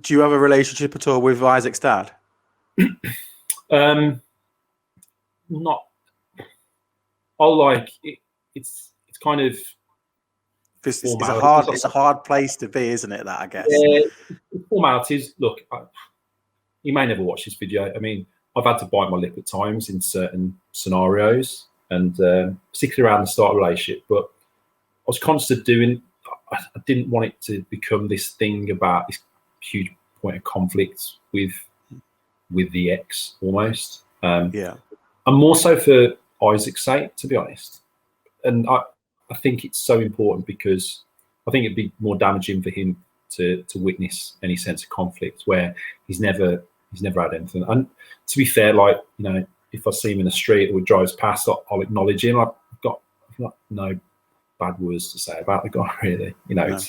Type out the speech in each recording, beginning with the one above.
Do you have a relationship at all with Isaac's dad? Not. I like it. It's kind of. It's a hard place to be, isn't it? That, I guess. Yeah, formalities. Look, you may never watch this video. I mean, I've had to bite my lip at times in certain scenarios, and particularly around the start of a relationship. But I was conscious of doing. I didn't want it to become this thing about this huge point of conflict with the ex, almost. Yeah. And more so for Isaac's sake, to be honest. And I think it's so important because I think it'd be more damaging for him to witness any sense of conflict where he's never had anything. And to be fair, like, you know, if I see him in the street or he drives past, I'll acknowledge him. I've got no bad words to say about the guy, really. You know, no.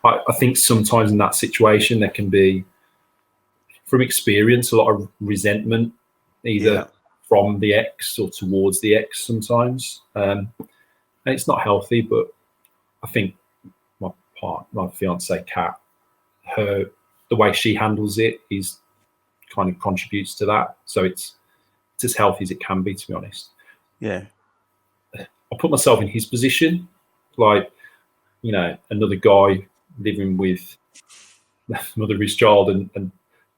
I think sometimes in that situation there can be, from experience, a lot of resentment, either from the ex or towards the ex sometimes. And it's not healthy, but I think my fiance Kat, the way she handles it is kind of contributes to that. So it's as healthy as it can be, to be honest. Yeah. I put myself in his position, like, you know, another guy living with the mother of his child, and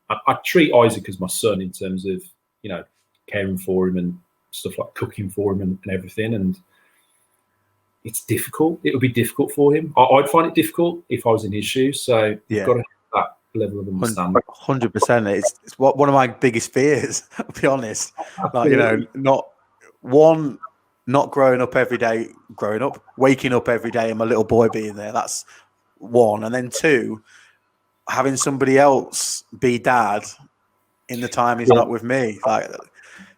I treat Isaac as my son in terms of, you know, caring for him and stuff like cooking for him and everything. And it's difficult. It would be difficult for him. I'd find it difficult if I was in his shoes. So you've got to have that level of understanding. 100%. It's one of my biggest fears, I'll be honest. Like, you know, not growing up every day, waking up every day and my little boy being there. That's one. And then two, having somebody else be dad in the time he's not with me. Like,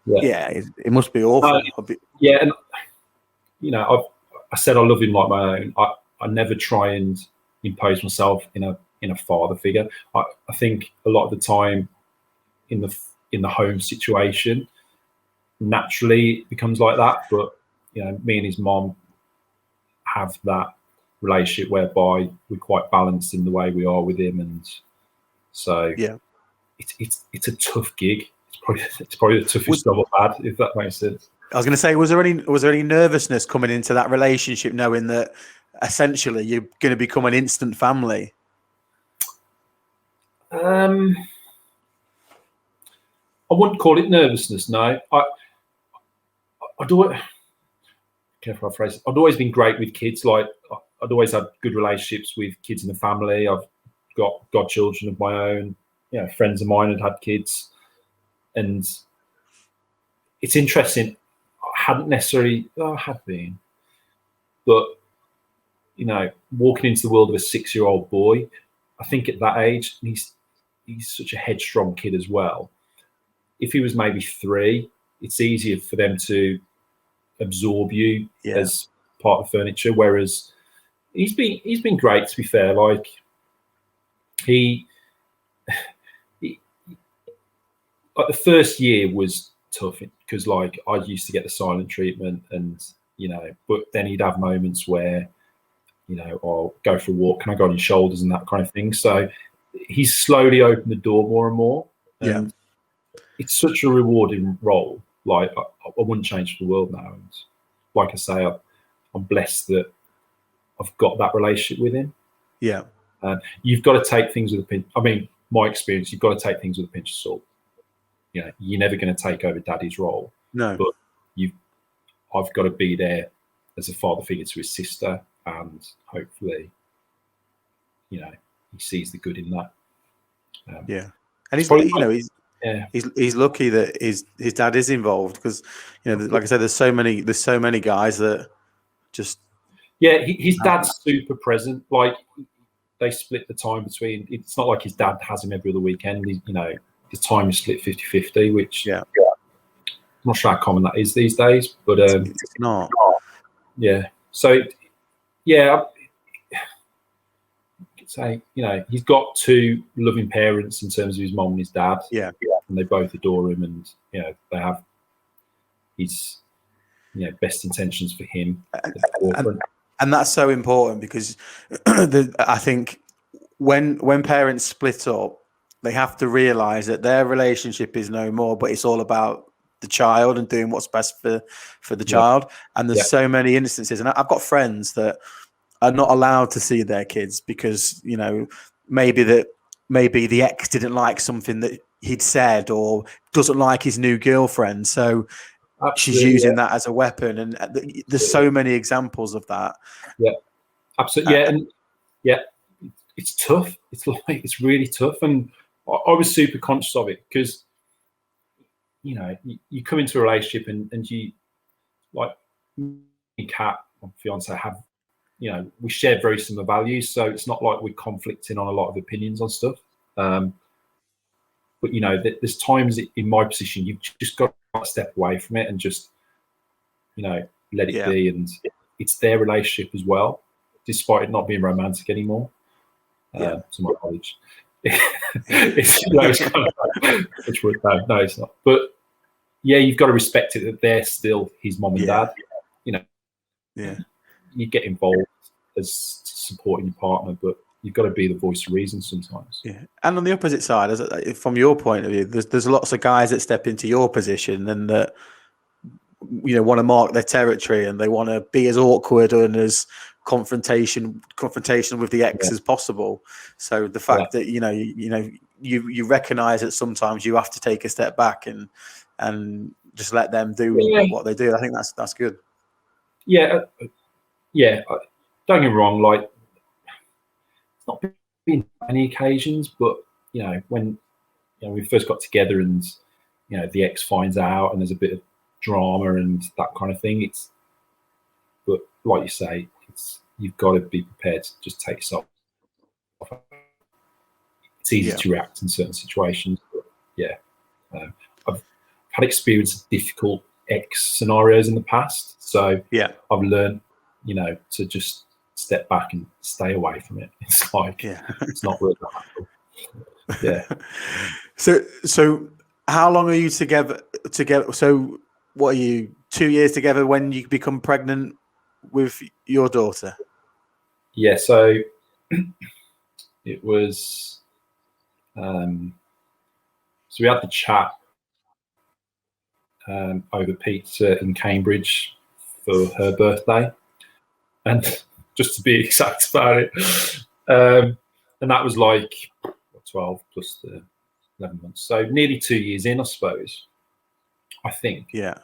it must be awful. And, you know, I said I love him like my own. I never try and impose myself in a father figure. I think a lot of the time in the home situation, naturally it becomes like that. But, you know, me and his mom have that relationship whereby we're quite balanced in the way we are with him, and so it's a tough gig. It's probably the toughest job I've had, if that makes sense. I was going to say, was there any nervousness coming into that relationship, knowing that essentially you're going to become an instant family? I wouldn't call it nervousness. No, I do. Careful how I phrase it. I'd always been great with kids. Like, I'd always had good relationships with kids in the family. I've got godchildren of my own. You know, friends of mine had kids, and it's interesting. I hadn't necessarily. I had been, but, you know, walking into the world of a 6-year-old boy, I think at that age, he's such a headstrong kid as well. If he was maybe 3, it's easier for them to absorb you as part of furniture. Whereas he's been great, to be fair. Like, he like the first year was tough because, like, I used to get the silent treatment, and, you know, but then he'd have moments where, you know, I'll go for a walk, can I go on your shoulders, and that kind of thing. So he's slowly opened the door more and more. And it's such a rewarding role. Like, I wouldn't change for the world now. And like I say, I'm blessed that I've got that relationship with him. Yeah. You've got to take things with a pinch. I mean, my experience, you've got to take things with a pinch of salt. You know, you're never going to take over daddy's role. No. But I've got to be there as a father figure to his sister, and hopefully, you know, he sees the good in that. And he's, you know, he's lucky that his dad is involved, because, you know, like I said, there's so many guys that just his dad's super present. Like, they split the time between. It's not like his dad has him every other weekend. You know, the time is split 50-50, which I'm not sure how common that is these days, but it's not. Yeah. So I could say, you know, he's got 2 loving parents in terms of his mom and his dad. Yeah. And they both adore him, and, you know, they have his, you know, best intentions for him. And that's so important, because I think when parents split up, They have to realize that their relationship is no more, but it's all about the child and doing what's best for the Yeah. child. And there's Yeah. so many instances, and I've got friends that are not allowed to see their kids because, you know, maybe the ex didn't like something that he'd said, or doesn't like his new girlfriend, so she's Absolutely. using Yeah. that as a weapon. And there's Absolutely. so many examples of that. Yeah. Absolutely. Yeah. And yeah, it's tough. It's really tough. And I was super conscious of it because, you know, you come into a relationship and you, like, me and Kat, my fiance, have, you know, we share very similar values. So it's not like we're conflicting on a lot of opinions on stuff. But, you know, there's times in my position, you've just got to step away from it and just, you know, let it Yeah. be. And it's their relationship as well, despite it not being romantic anymore, to my knowledge. It's, you know, it's kind of like, no, it's not. But yeah, you've got to respect it that they're still his mom and dad. You know, you get involved as supporting your partner, but you've got to be the voice of reason sometimes. Yeah, and on the opposite side, from your point of view, there's lots of guys that step into your position and that, you know, want to mark their territory and they want to be as awkward and as confrontational with the ex as possible. So the fact that you recognize that sometimes you have to take a step back and just let them do what they do. I think that's good. Yeah, yeah. Don't get me wrong. Like, it's not been many occasions, but, you know, when, you know, we first got together and, you know, the ex finds out and there's a bit of drama and that kind of thing. But like you say, you've got to be prepared to just take yourself off. It's easy to react in certain situations. But yeah, I've had experience of difficult ex scenarios in the past, so I've learned, you know, to just step back and stay away from it. It's like, it's not worth it. Yeah. So how long are you together? So what are you, 2 years together when you become pregnant with your daughter? Yeah. So it was. So we had the chat over pizza in Cambridge for her birthday, and just to be exact about it, and that was like 12 plus the 11 months, so nearly 2 years in, I suppose. I think. Yeah.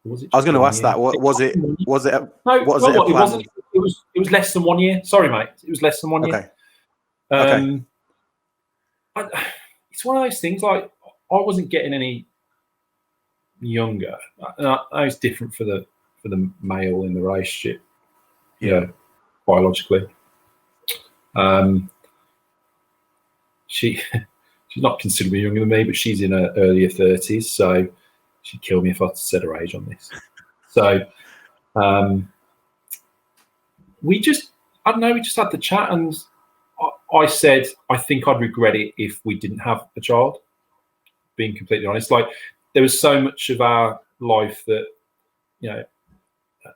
Was it? I was going to ask year? that. What was it? Was it? No, was it? It wasn't. It was less than 1 year. Sorry, mate. It was less than 1 year. Okay. It's one of those things. Like, I wasn't getting any younger. I know it's different for the male in the relationship. Yeah, biologically. She's not considerably younger than me, but she's in her earlier 30s, so she'd kill me if I said her age on this. So we just had the chat, and I said I think I'd regret it if we didn't have a child, being completely honest. Like, there was so much of our life that, you know,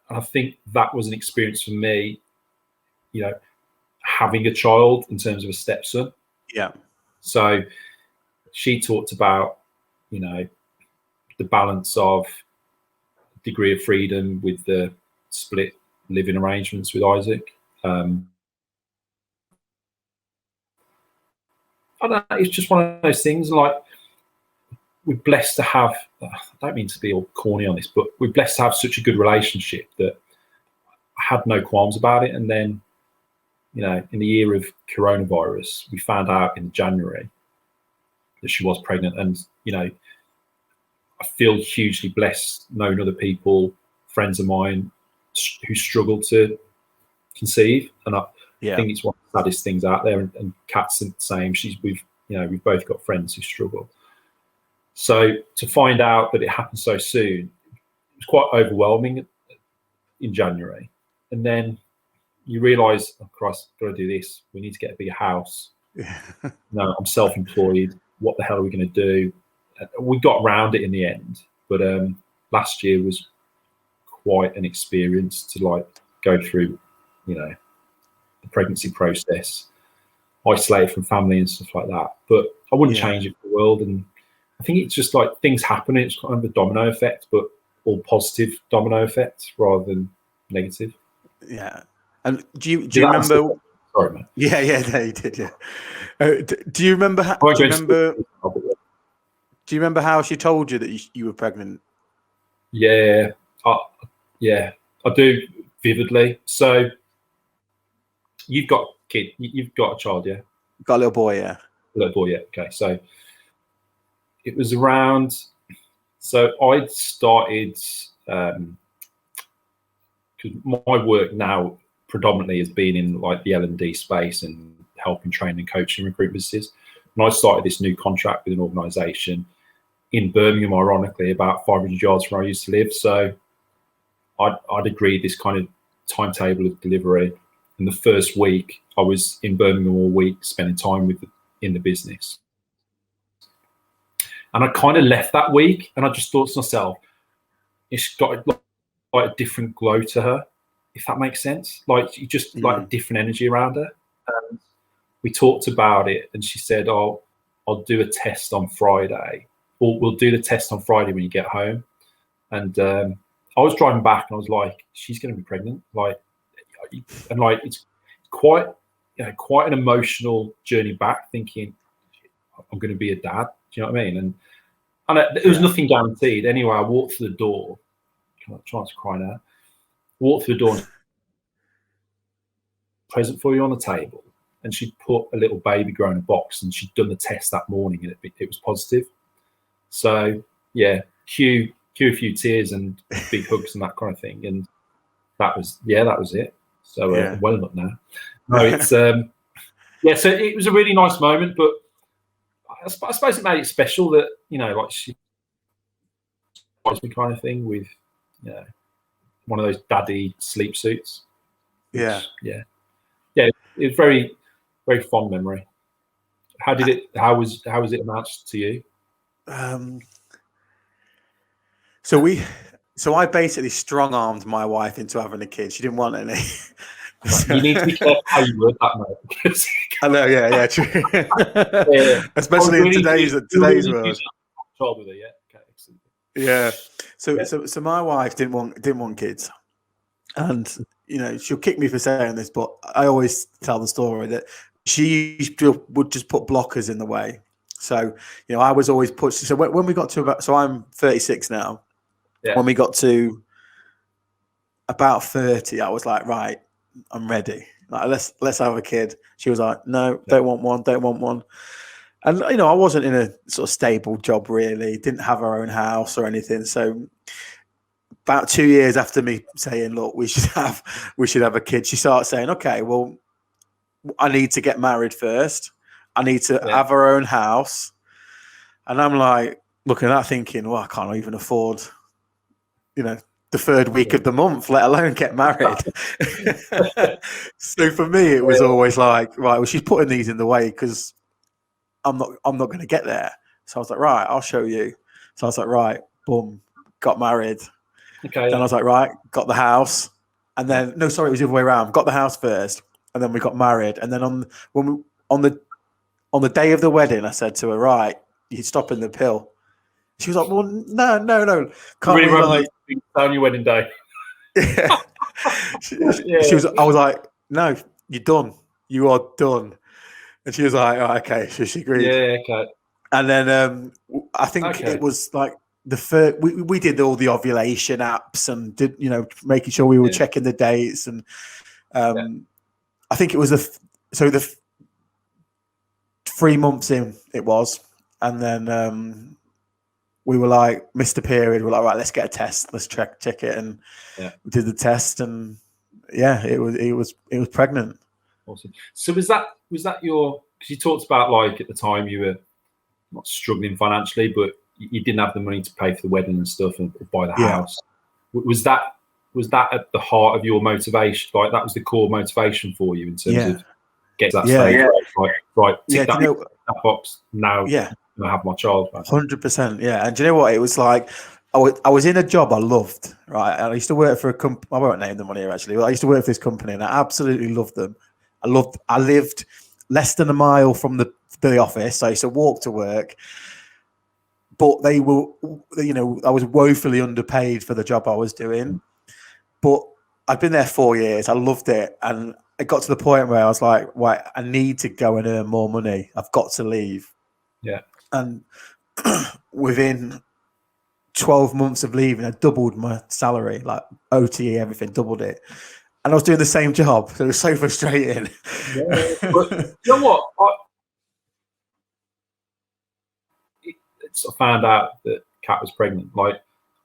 I think that was an experience for me, you know, having a child in terms of a stepson. Yeah. So she talked about, you know, the balance of degree of freedom with the split living arrangements with Isaac. I don't know, it's just one of those things. Like, we're blessed to have, I don't mean to be all corny on this, but we're blessed to have such a good relationship that I had no qualms about it. And then, you know, in the year of coronavirus, we found out in January that she was pregnant. And, you know, I feel hugely blessed knowing other people, friends of mine, who struggle to conceive. And I think it's one of the saddest things out there. And Kat's the same. We've both got friends who struggle. So to find out that it happened so soon, it was quite overwhelming in January. And then you realise, oh Christ, I've got to do this. We need to get a bigger house. No, I'm self-employed. What the hell are we going to do? We got around it in the end, but last year was quite an experience to, like, go through, you know, the pregnancy process. isolated from family and stuff like that. But I wouldn't Yeah. change it for the world. And I think it's just like things happen. It's kind of a domino effect, but all positive domino effects rather than negative. Yeah. And do you Did that answer remember? the- Sorry, man. Yeah, no, you did. Yeah. Do you remember? I won't Do you go into remember? detail, but Do you remember how she told you that you were pregnant? yeah, yeah, I do vividly. So you've got a kid, you've got a child, yeah, Got a little boy, yeah. a little boy, yeah. Okay, so it was around. So I'd started because my work now predominantly has been in like the L&D space and helping train and coaching recruit businesses. And I started this new contract with an organisation in Birmingham, ironically, about 500 yards from where I used to live. So I'd agreed this kind of timetable of delivery. And the first week, I was in Birmingham all week, spending time in the business. And I kind of left that week, and I just thought to myself, it's got like a different glow to her, if that makes sense. Like you just like a different energy around her. And we talked about it, and she said, "Oh, I'll do a test on Friday, or we'll do the test on Friday when you get home." And I was driving back, and I was like, "She's going to be pregnant." Like, and like it's quite, quite an emotional journey back, thinking, "I'm going to be a dad." Do you know what I mean? And there was nothing guaranteed. Anyway, I walked through the door. I'm trying to cry now. Walked through the door, and present for you on the table, and she'd put a little baby grow in a box, and she'd done the test that morning, and it was positive. So yeah, cue a few tears and big hugs and that kind of thing, and that was it. So I'm well enough now. No, it's yeah. So it was a really nice moment, but I suppose it made it special that like she surprised me kind of thing with one of those daddy sleep suits. Which, yeah. It was very, very fond memory. How was it announced to you? So I basically strong-armed my wife into having a kid. She didn't want any. You need to be careful how you word that, mate. I know, yeah, true. Yeah. Especially in today's world. Child with her, yeah. Okay, excellent. Yeah. So my wife didn't want kids, and she'll kick me for saying this, but I always tell the story that she would just put blockers in the way. So I was always pushed. So when we got to about, so I'm 36 now. Yeah. When we got to about 30, I was like, right, I'm ready. Like, let's have a kid. She was like, no, don't want one. And I wasn't in a sort of stable job really. Didn't have our own house or anything. So about 2 years after me saying, look, we should have a kid, she started saying, okay, well, I need to get married first. I need to have our own house. And I'm like looking at that thinking, well, I can't even afford, the third week of the month, let alone get married. So for me, it was always like, right, well, she's putting these in the way because I'm not going to get there. So I was like, right, I'll show you. So I was like, right, boom, got married. Okay. Then I was like, right, got the house. And then, no, sorry, it was the other way around. Got the house first, and then we got married. And then on the day of the wedding, I said to her, right, you're stopping the pill. She was like, well, no. Can't really remember on your wedding day. Yeah. She was. I was like, no, you're done. You are done. And she was like, oh, okay. So she agreed. Yeah, okay. And then I think it was like the first. We did all the ovulation apps and did making sure we were checking the dates, and I think it was the 3 months in it was, and then we were like, missed a period. We're like, right, let's get a test. Let's check it, and we did the test, and it was pregnant. Awesome. So was that your? Because you talked about like at the time you were not struggling financially, but you didn't have the money to pay for the wedding and stuff and buy the house. Was that at the heart of your motivation? Like that was the core motivation for you in terms of get to that stage. Yeah. Right. Tick that box now. Yeah. I have my child. 100%. Yeah. And do you know what? It was like, I was in a job I loved, right? And I used to work for a company. I won't name them on here actually. But I used to work for this company and I absolutely loved them. I lived less than a mile from the office. So I used to walk to work. But they were, you know, I was woefully underpaid for the job I was doing. But I'd been there 4 years. I loved it. And it got to the point where I was like, right, I need to go and earn more money. I've got to leave. Yeah. And within 12 months of leaving, I doubled my salary, like OTE, everything, doubled it. And I was doing the same job. So it was so frustrating. Yeah. But you know what? I found out that Kat was pregnant. Like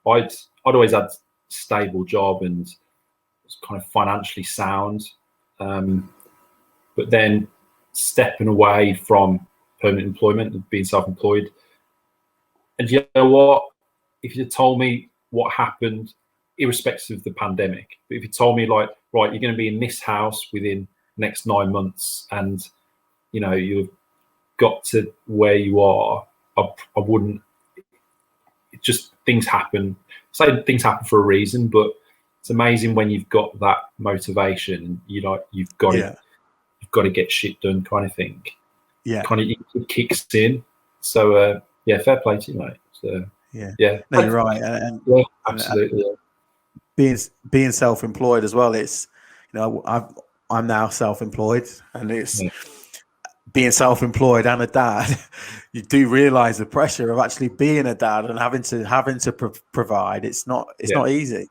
I'd always had a stable job and was kind of financially sound. But then stepping away from permanent employment and being self-employed. And you know what? If you told me what happened, irrespective of the pandemic, but if you told me like, right, you're going to be in this house within the next 9 months, and you know you've got to where you are, I wouldn't. It just things happen. Say things happen for a reason, but it's amazing when you've got that motivation and you like you've got to get shit done, kind of thing. Yeah, kind of it kicks in. So yeah, fair play to you, mate. So yeah, no, you're right, and yeah, absolutely. Being self-employed as well. It's, you know, I'm now self-employed, and it's being self-employed and a dad. You do realize the pressure of actually being a dad and having to provide. It's not easy.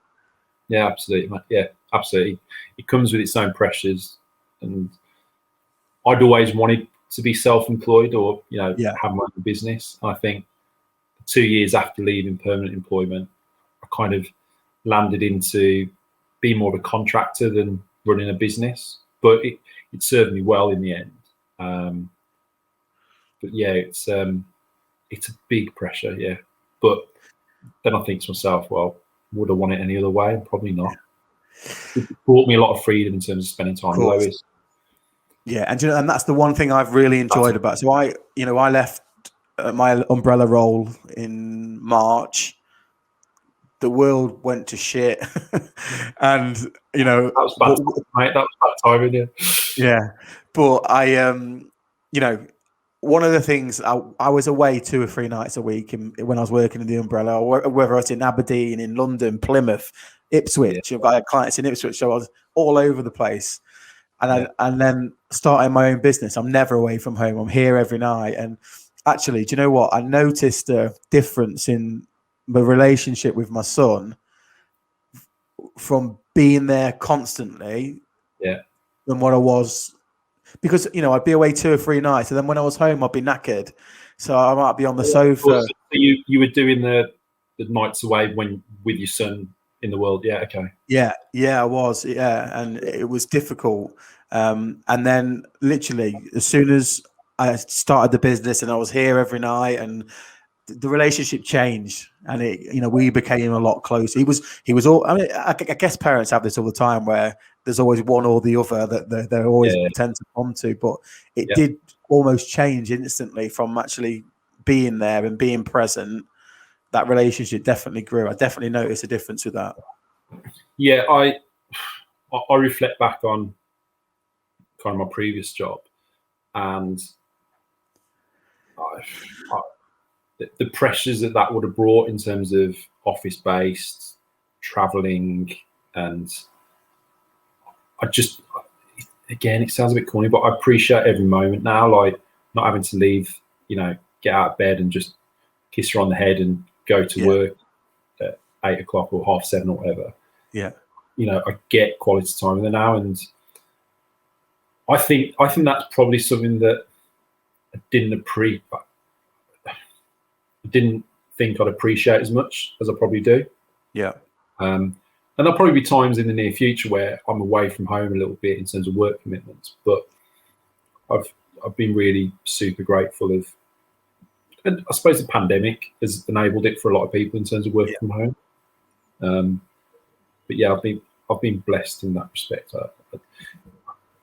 Yeah, absolutely, mate. Yeah, absolutely. It comes with its own pressures, and I'd always wanted to be self-employed or, you know, have my own business. And I think 2 years after leaving permanent employment, I kind of landed into being more of a contractor than running a business. But it served me well in the end. But yeah, it's a big pressure, yeah. But then I think to myself, well, would I want it any other way? Probably not. It brought me a lot of freedom in terms of spending time with Lois. Yeah, and you know, and that's the one thing I've really enjoyed about. So I left my umbrella role in March. The world went to shit, and you know that was bad, mate. That was bad timing, yeah. Yeah, but I, you know, one of the things I was away 2 or 3 nights a week when I was working in the umbrella, or whether I was in Aberdeen, in London, Plymouth, Ipswich. I've got clients in Ipswich, so I was all over the place. And then starting my own business, I'm never away from home. I'm here every night. And actually, do you know what? I noticed a difference in my relationship with my son from being there constantly. Yeah. Than what I was, because, you know, I'd be away 2 or 3 nights, and then when I was home, I'd be knackered, so I might be on the sofa. So you were doing the nights away when with your son in the world, yeah? Okay. Yeah, I was, and it was difficult. And then literally, as soon as I started the business and I was here every night, and the relationship changed, and we became a lot closer. He was all. I mean, I guess parents have this all the time, where there's always one or the other that they're always tend to come to. But it did almost change instantly from actually being there and being present. That relationship definitely grew. I definitely noticed a difference with that. Yeah, I reflect back on kind of my previous job, and the pressures that would have brought in terms of office-based traveling, and I just, again, it sounds a bit corny, but I appreciate every moment now, like not having to leave, you know, get out of bed and just kiss her on the head and go to work at 8 o'clock or 7:30 or whatever. Yeah. You know, I get quality time with her now, and I think that's probably something that I didn't think I'd appreciate as much as I probably do. Yeah. And there'll probably be times in the near future where I'm away from home a little bit in terms of work commitments, but I've been really super grateful of, and I suppose the pandemic has enabled it for a lot of people in terms of working from home. But yeah, I've been blessed in that respect.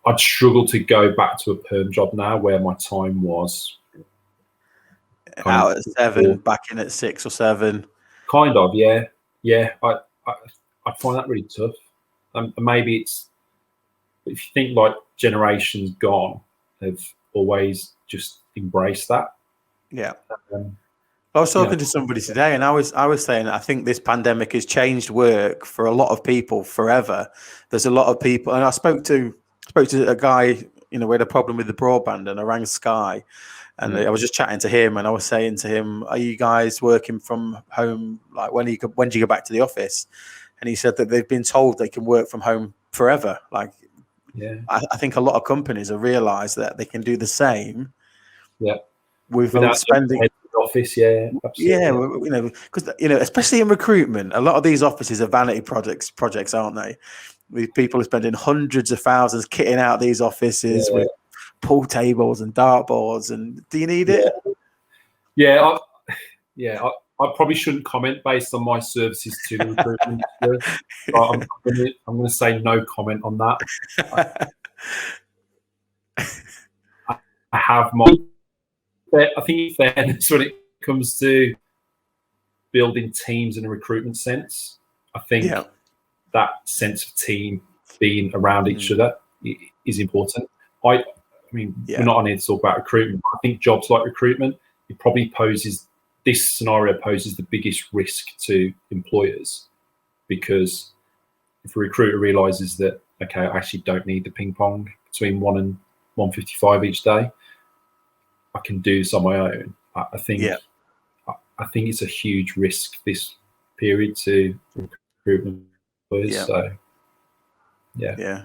I'd struggle to go back to a perm job now where my time was out at 7, back in at 6 or 7. Kind of, yeah. I find that really tough. Maybe it's, if you think like generations gone of always just embrace that. Yeah. Um, I was you talking know, to somebody today, and I was saying I think this pandemic has changed work for a lot of people forever. There's a lot of people, and I spoke to a guy, we had a problem with the broadband, and I rang Sky, and I was just chatting to him, and I was saying to him, "Are you guys working from home? Like when do you go back to the office?" And he said that they've been told they can work from home forever. Like, yeah, I think a lot of companies have realised that they can do the same yeah. without Without spending. the office, yeah, absolutely. Yeah, because especially in recruitment, a lot of these offices are vanity projects, aren't they? With people are spending hundreds of thousands kitting out these offices Yeah, with pool tables and dartboards. And do you need yeah, it? yeah. I probably shouldn't comment based on my services to the recruitment industry. I'm going to say no comment on that. I have my. I think in fairness, when it comes to building teams in a recruitment sense, I think Yeah, that sense of team being around each other is important. I mean, we're yeah, not on here to talk about recruitment, but I think jobs like recruitment, this scenario poses the biggest risk to employers, because if a recruiter realizes that, okay, I actually don't need the ping pong between 1 and 1:55 each day, I can do this on my own. I think yeah, it's a huge risk this period to recruitment employers. yeah, So yeah, yeah.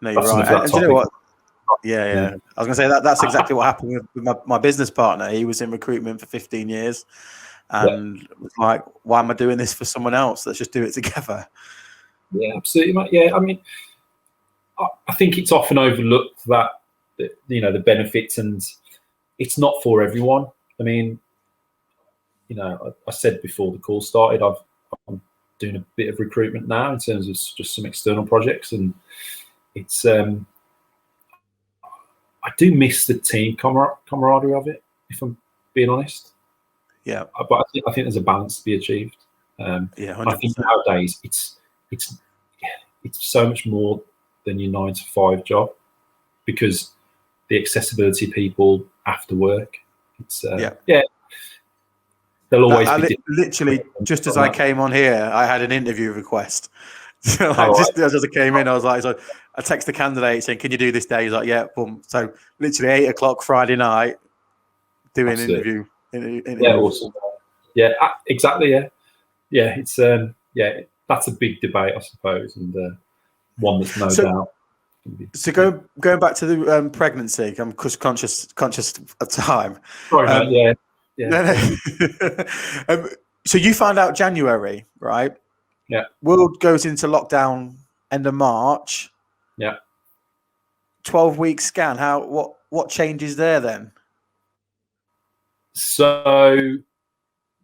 No, you're that's enough right. of that And do you know topic. what? Yeah, Yeah, yeah. I was going to say that's exactly what happened with my business partner. He was in recruitment for 15 years, yeah, and was like, "Why am I doing this for someone else? Let's just do it together." yeah, absolutely, mate. Yeah, I mean, I think it's often overlooked that the benefits, and it's not for everyone. I mean, I said before the call started, I'm doing a bit of recruitment now in terms of just some external projects, and it's I do miss the team camaraderie of it, if I'm being honest. Yeah, But I think there's a balance to be achieved. yeah, I think 100%. nowadays it's so much more than your 9 to 5 job, because the accessibility of people after work. It's Yeah. yeah, there'll always be different. Literally, just as I came on here, I had an interview request. So All just right. as I came in, I was like, so I text the candidate saying, "Can you do this day?" He's like, "Yeah, boom." So literally 8 o'clock Friday night, doing Absolutely. Yeah, interview. awesome. Yeah, exactly. Yeah, yeah. It's that's a big debate, I suppose, and one that's no So doubt. going back to the pregnancy, I'm just conscious of time. Sorry, mate. Um, Yeah, yeah, no, no. So you find out January, right? yeah, World goes into lockdown end of March. yeah. 12-week scan. What changes there then? So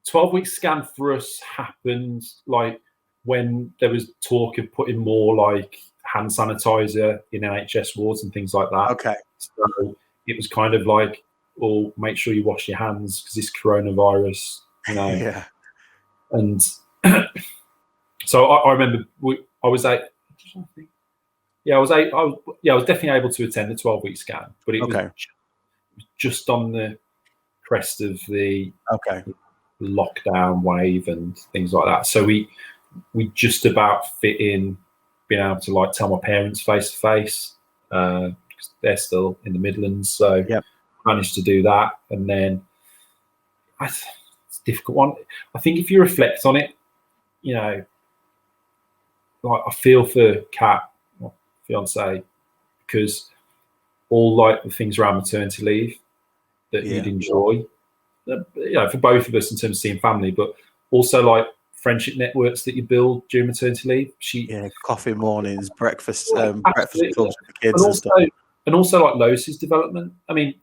12-week scan for us happened like when there was talk of putting more like hand sanitizer in NHS wards and things like that. Okay. So it was kind of like, oh, make sure you wash your hands because this coronavirus, Yeah. And so I remember I was yeah, I was definitely able to attend the 12-week scan, but it was Okay. just on the crest of the Okay. lockdown wave and things like that. So we just about fit in being able to like tell my parents face to face, because they're still in the Midlands. So Yep. managed to do that, and then it's a difficult one. I think if you reflect on it, like I feel for Kat, my fiance, because all like the things around maternity leave that you'd enjoy, for both of us in terms of seeing family, but also like friendship networks that you build during maternity leave. Coffee mornings, breakfast, breakfast Absolutely, clubs with the kids and stuff. And also like Lois's development. I mean,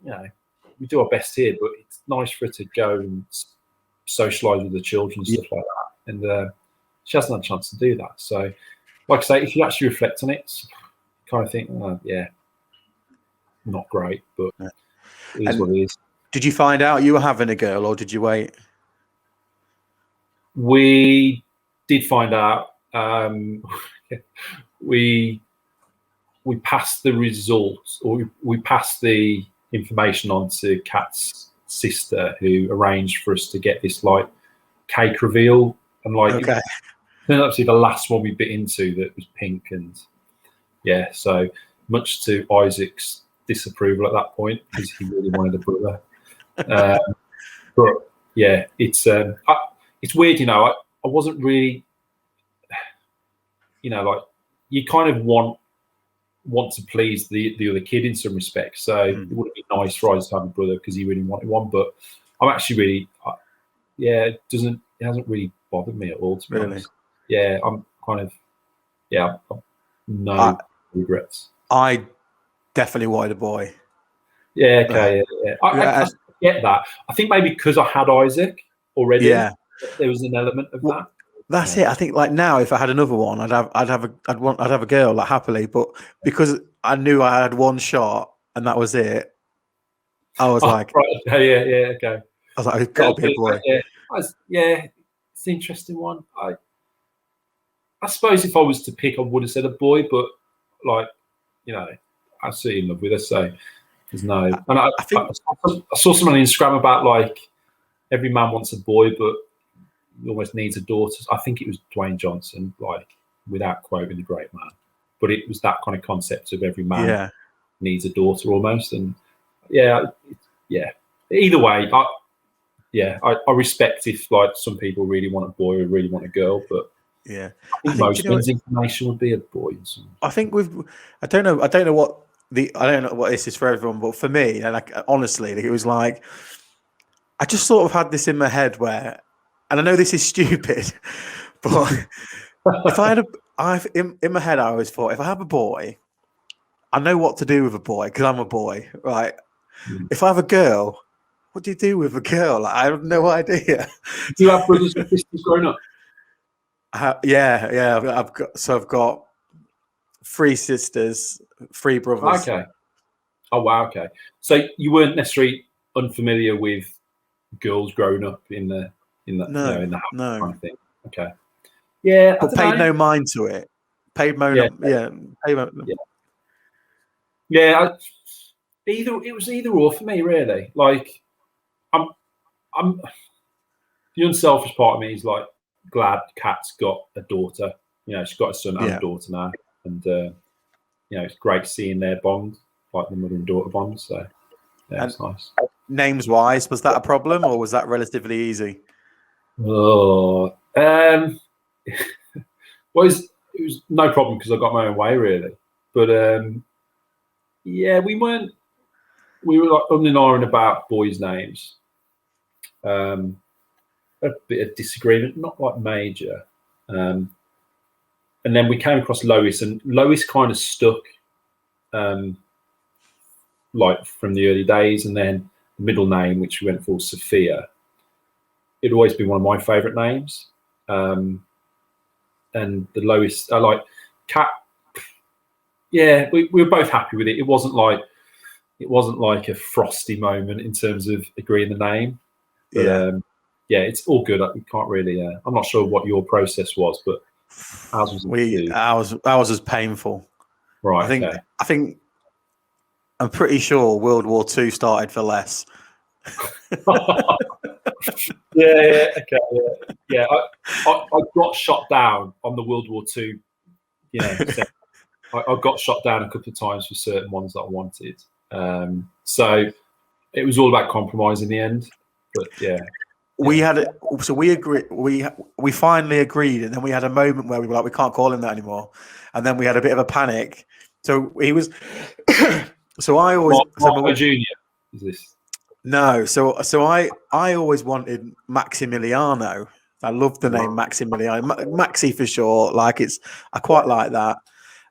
we do our best here, but it's nice for her to go and socialise with the children and stuff like that. And she hasn't had a chance to do that. So, like I say, if you actually reflect on it, kind of think, not great, but it is what it is. Did you find out you were having a girl, or did you wait? We did find out. We passed the results, or we passed the information on to Kat's sister, who arranged for us to get this like cake reveal, and like Okay. then obviously the last one we bit into that was pink, and yeah, so much to Isaac's disapproval at that point because he really wanted a brother. But yeah, it's weird, you know. I wasn't really, you know, like you kind of want to please the other kid in some respects. So it would have been nice for Isaac to have a brother because he really wanted one. But I'm actually really, it hasn't really bothered me at all, to be honest. Yeah, I'm kind of, no regrets. I definitely wanted a boy. Yeah, okay, yeah. I get that. I think maybe because I had Isaac already, there was an element of that. That's it. I think like now, if I had another one, I'd have a girl, like, happily. But because I knew I had one shot and that was it, I was like, right, okay. I was like, it's got to be a boy. It's an interesting one. I suppose if I was to pick, I would have said a boy, but like, you know, I see in love with her, so there's no. And I saw something on Instagram about like every man wants a boy, but he almost needs a daughter. I think it was Dwayne Johnson, like, without quoting the great man, but it was that kind of concept of every man needs a daughter almost. And either way, I respect if like some people really want a boy or really want a girl, but I think most men's inclination would be a boy. I think I don't know what this is for everyone, but for me, and like, honestly, it was like I just sort of had this in my head where, and I know this is stupid, but if I had in my head, I always thought if I have a boy, I know what to do with a boy because I'm a boy, right? If I have a girl, what do you do with a girl? Like, I have no idea. Do you have brothers and sisters growing up? I've got 3 sisters, 3 brothers. Okay. Oh wow. Okay. So you weren't necessarily unfamiliar with girls growing up in the house kind of thing. Okay. Yeah. But paid no mind to it. It was either or for me, really. Like, I'm the unselfish part of me is like glad Kat's got a daughter. You know, she's got a son and a daughter now, and it's great seeing their bond, like the mother and daughter bond. So it's nice. Names wise, was that a problem or was that relatively easy? Oh, well, it was no problem because I got my own way, really. But we were like umming about boys' names. A bit of disagreement, not like major. And then we came across Lois, and Lois kind of stuck, like from the early days. And then the middle name, which we went for, Sophia, it'd always been one of my favourite names. And the Lois, I like Kat. Yeah, we were both happy with it. It wasn't like a frosty moment in terms of agreeing the name. But, it's all good. We can't really. I'm not sure what your process was, but ours was painful. Right. I think I'm pretty sure World War II started for less. Okay. Yeah. I got shot down on the World War II. You know, I got shot down a couple of times for certain ones that I wanted. So it was all about compromise in the end. But we finally agreed, and then we had a moment where we were like, we can't call him that anymore, and then we had a bit of a panic. So he was. So I always. Junior is this? No, so I always wanted Maximiliano. I love the name Maximiliano, Maxi for short. Like I quite like that.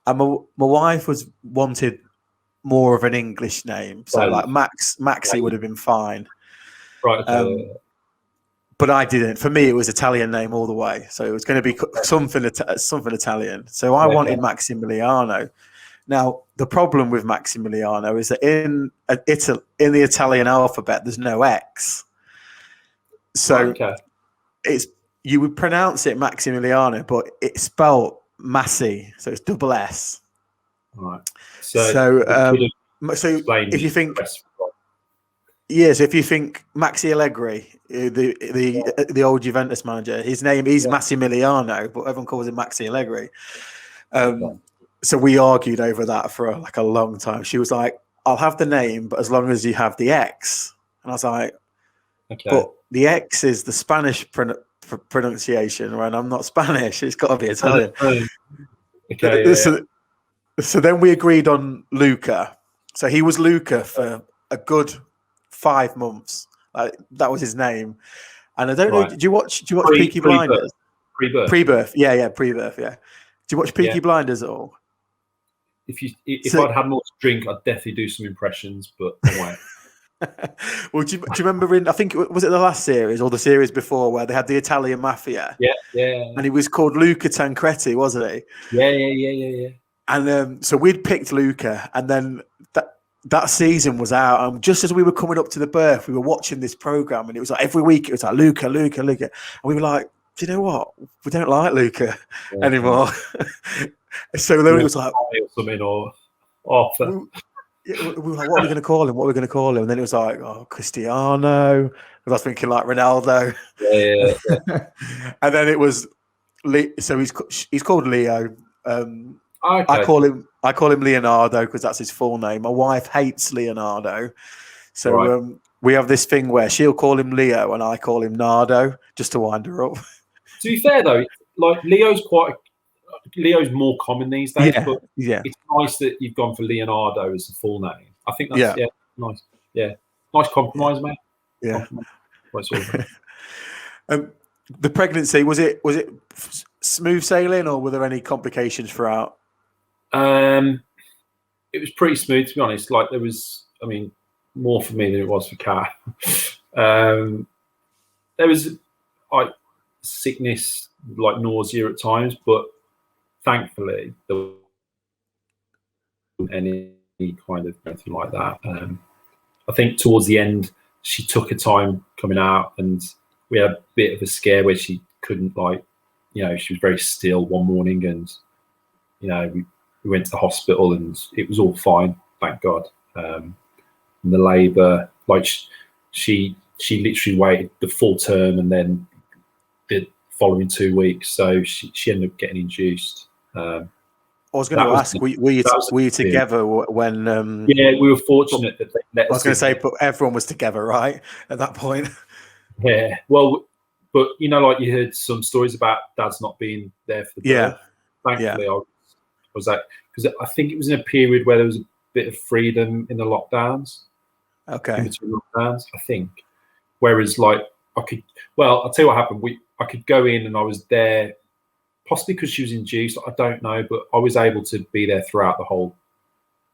And my wife wanted more of an English name, so like Maxi would have been fine. Right. But I didn't. For me, it was Italian name all the way. So it was going to be something Italian. So I wanted Maximiliano. Now, the problem with Maximiliano is that in the Italian alphabet, there's no X. So you would pronounce it Maximiliano, but it's spelled Massi. So it's double S. Right. So if you think Yes, if you think Maxi Allegri, the old Juventus manager, his name is Massimiliano, but everyone calls him Maxi Allegri. So we argued over that for like a long time. She was like, "I'll have the name, but as long as you have the X." And I was like, "But the X is the Spanish pronunciation, and I'm not Spanish. It's got to be Italian." So then we agreed on Luca. So he was Luca for a good 5 months. Like that was his name. And I don't know. Do you watch Peaky Blinders? Pre-birth. Yeah, pre-birth. Yeah. Do you watch Peaky Blinders at all? If I'd had more to drink, I'd definitely do some impressions, but I won't. Well, do you remember I think was it the last series or the series before where they had the Italian mafia? Yeah. And he was called Luca Tancredi, wasn't he? Yeah. And so we'd picked Luca, and then that season was out, and just as we were coming up to the birth, we were watching this program, and it was like every week it was like Luca, and we were like, do you know what? We don't like Luca anymore. So then it was like something or Arthur. We were like, what are we going to call him? And then it was like, oh, Cristiano. I was thinking like Ronaldo. Yeah. And then it was, so he's called Leo. Okay. I call him Leonardo because that's his full name. My wife hates Leonardo, so we have this thing where she'll call him Leo and I call him Nardo just to wind her up. To be fair though, like Leo's more common these days, but it's nice that you've gone for Leonardo as the full name. I think that's nice. Yeah, nice compromise, mate. Yeah. The pregnancy, was it smooth sailing, or were there any complications throughout? It was pretty smooth, to be honest. Like there was, I mean, more for me than it was for Kat. There was like sickness, like nausea at times, but thankfully there wasn't any kind of anything like that. I think towards the end, she took her time coming out, and we had a bit of a scare where she couldn't, like, she was very still one morning, and we went to the hospital and it was all fine, thank God. And the labour, like she literally waited the full term and then the following 2 weeks, so she ended up getting induced. I was going to ask, were you together when? Yeah, we were fortunate that they let us. I was going to say, but everyone was together, right, at that point. Yeah, well, but like you heard some stories about dads not being there for the birth. Thankfully, I was that, because I think it was in a period where there was a bit of freedom in the lockdowns. Okay. In between lockdowns, I think. Whereas, like, I'll tell you what happened. I could go in and I was there, possibly because she was induced. I don't know, but I was able to be there throughout the whole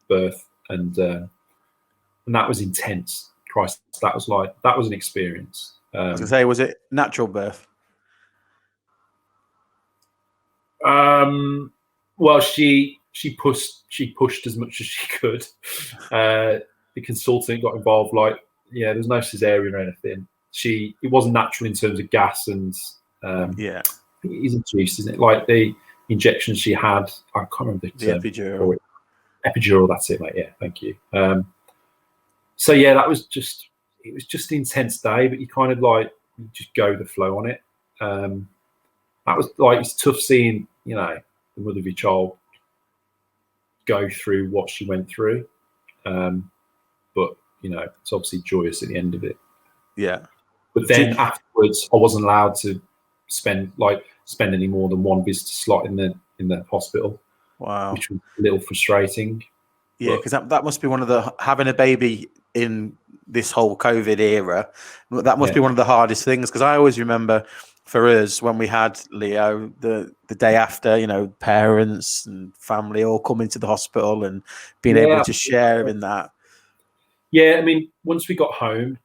birth, and that was intense. Christ, that was an experience. I was going to say, was it natural birth? Well, she pushed as much as she could. The consultant got involved. Like, there's no cesarean or anything. It wasn't natural in terms of gas and it is induced, isn't it? Like the injection she had, I can't remember the term. Epidural. Epidural, that's it, mate. Yeah, thank you. So that was just an intense day, but you kind of like you just go with the flow on it. That was like, it's tough seeing the mother of your child go through what she went through, but it's obviously joyous at the end of it. Yeah. But then afterwards, I wasn't allowed to spend any more than one visitor slot in the hospital. Wow. Which was a little frustrating. Yeah, because that must be one of the, having a baby in this whole COVID era, that must be one of the hardest things. Because I always remember for us when we had Leo, the day after, parents and family all coming to the hospital and being able to share in that. Yeah, I mean, once we got home,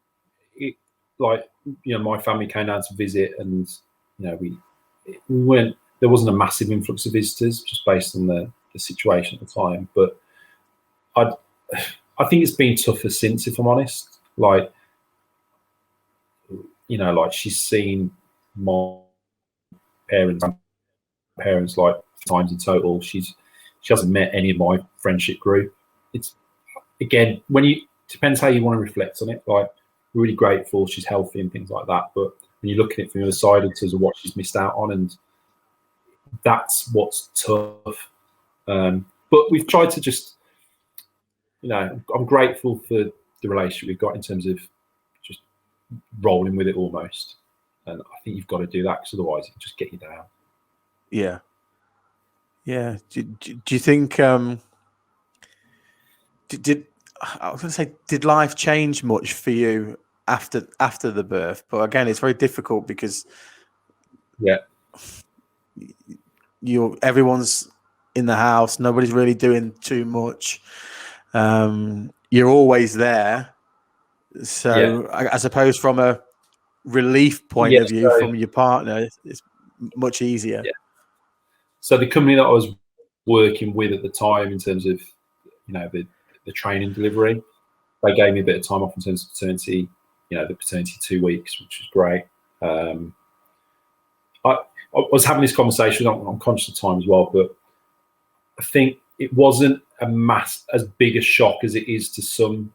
my family came down to visit, and we went. There wasn't a massive influx of visitors, just based on the situation at the time. But I think it's been tougher since, if I'm honest. Like, like she's seen my parents like times in total. She hasn't met any of my friendship group. It's, again, when depends how you want to reflect on it. Like, really grateful she's healthy and things like that, but when you look at it from the other side in terms of what she's missed out on, and that's what's tough. But we've tried to just, I'm grateful for the relationship we've got in terms of just rolling with it almost. And I think you've got to do that, because otherwise it can just get you down. Yeah. Yeah. Do you think, did life change much for you after the birth? But again, it's very difficult because everyone's in the house, nobody's really doing too much. You're always there. So I suppose from a relief point of view, from your partner, it's much easier. Yeah. So the company that I was working with at the time, in terms of the training delivery, they gave me a bit of time off in terms of paternity. The paternity 2 weeks, which was great. I was having this conversation. I'm conscious of time as well, but I think it wasn't as big a shock as it is to some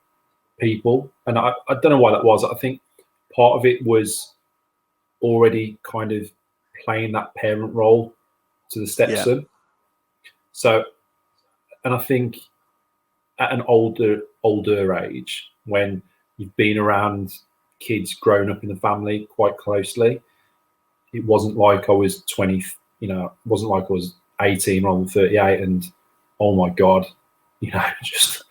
people, and I don't know why that was. I think part of it was already kind of playing that parent role to the stepson. Yeah. So, and I think at an older age, when you've been around kids growing up in the family quite closely, it wasn't like I was 20, it wasn't like I was 18 rather than 38, and oh my God, just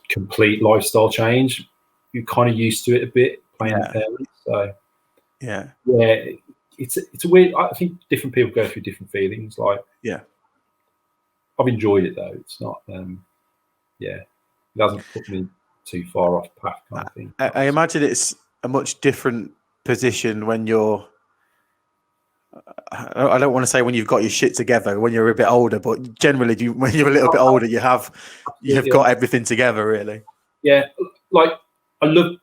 complete lifestyle change. You're kind of used to it a bit, playing the parent. So yeah, it's a weird. I think different people go through different feelings. Like, I've enjoyed it though. It's not, it hasn't put me too far off path kind of thing. I imagine it's a much different position when you're, I don't want to say when you've got your shit together, when you're a bit older, but generally when you're a little bit older, you've got everything together, really. Yeah, like I love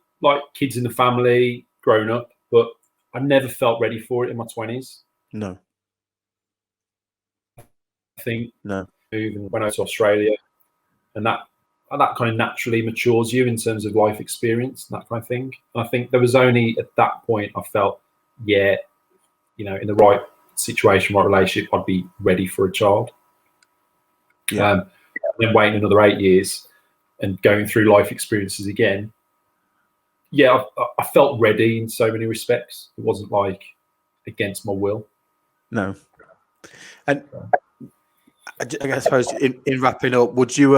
kids in the family, grown up, but I never felt ready for it in my 20s. No. I think moving when I went to Australia, and that kind of naturally matures you in terms of life experience and that kind of thing. And I think there was only at that point I felt, in the right situation, right relationship, I'd be ready for a child. And then waiting another 8 years and going through life experiences again. Yeah, I felt ready in so many respects. It wasn't like against my will. No. And I suppose in wrapping up, would you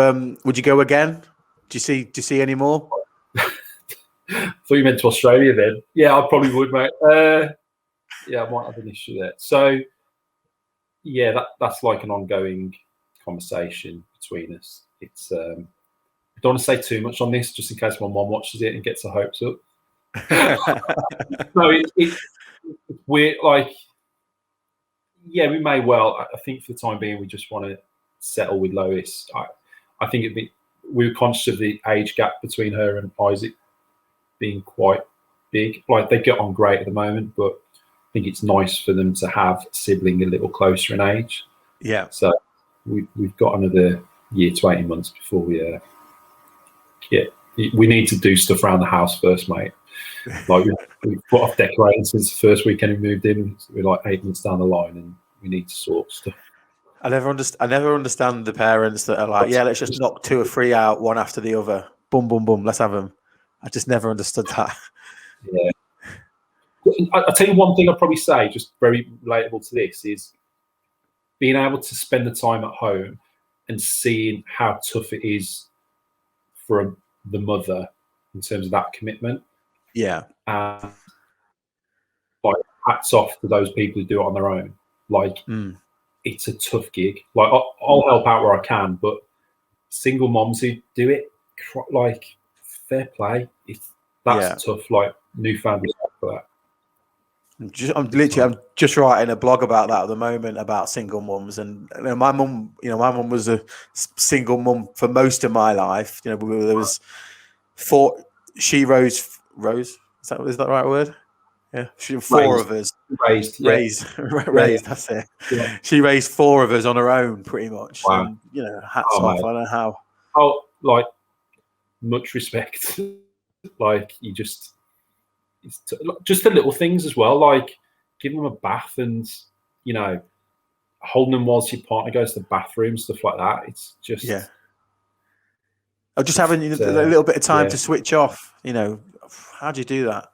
go again? Do you see any more? I thought you meant to Australia then. Yeah, I probably would, mate. I might have an issue there. So, that's like an ongoing conversation between us. It's I don't want to say too much on this, just in case my mom watches it and gets her hopes up. No, it's weird. Like, we may well. I think for the time being, we just want to settle with Lois. I think we were conscious of the age gap between her and Isaac being quite big. Like, they get on great at the moment, but I think it's nice for them to have a sibling a little closer in age. Yeah. So we've got another year to 18 months before we need to do stuff around the house first, mate. Like, we've put off decorating since the first weekend we moved in. We're like 8 months down the line, and we need to sort stuff. I never understand the parents that are like, let's just knock 2 or 3 out, one after the other. Boom, boom, boom. Let's have them. I just never understood that. Yeah. I'll tell you one thing I'd probably say, just very relatable to this, is being able to spend the time at home and seeing how tough it is for the mother in terms of that commitment. Yeah. And like, hats off to those people who do it on their own. Like, it's a tough gig. Like, I'll help out where I can, but single moms who do it, like, fair play. That's tough. Like, newfound respect for that. I'm just writing a blog about that at the moment, about single mums, and my mum was a single mum for most of my life. There was 4. She rose. Is that the right word? Yeah, 4 of us raised. That's it. Yeah. She raised 4 of us on her own, pretty much. Wow. And, hats off. Mate. I don't know how. Oh, like, much respect. Like you just the little things as well, like giving them a bath and holding them whilst your partner goes to the bathroom, stuff like that. It's just or just having a little bit of time to switch off. How do you do that?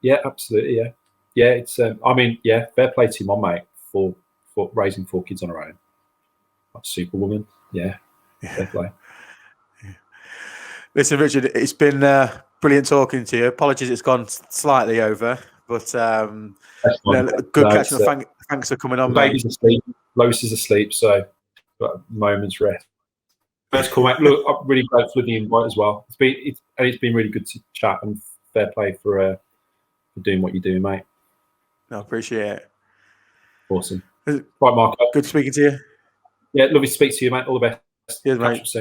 Yeah, absolutely. Yeah. It's I mean, fair play to your mum, mate, for raising 4 kids on her own. Like superwoman. Yeah. Fair play. Listen, Richard, it's been brilliant talking to you. Apologies, it's gone slightly over, but good catching up. Thanks for coming on, the baby's mate. asleep. Lois is asleep, so got a moment's rest. That's cool, mate. Look, I'm really grateful for the invite as well. It's been really good to chat, and fair play for doing what you're doing, mate. I appreciate it. Awesome. Right, Marco. Good speaking to you. Yeah, lovely to speak to you, mate. All the best. Cheers, mate.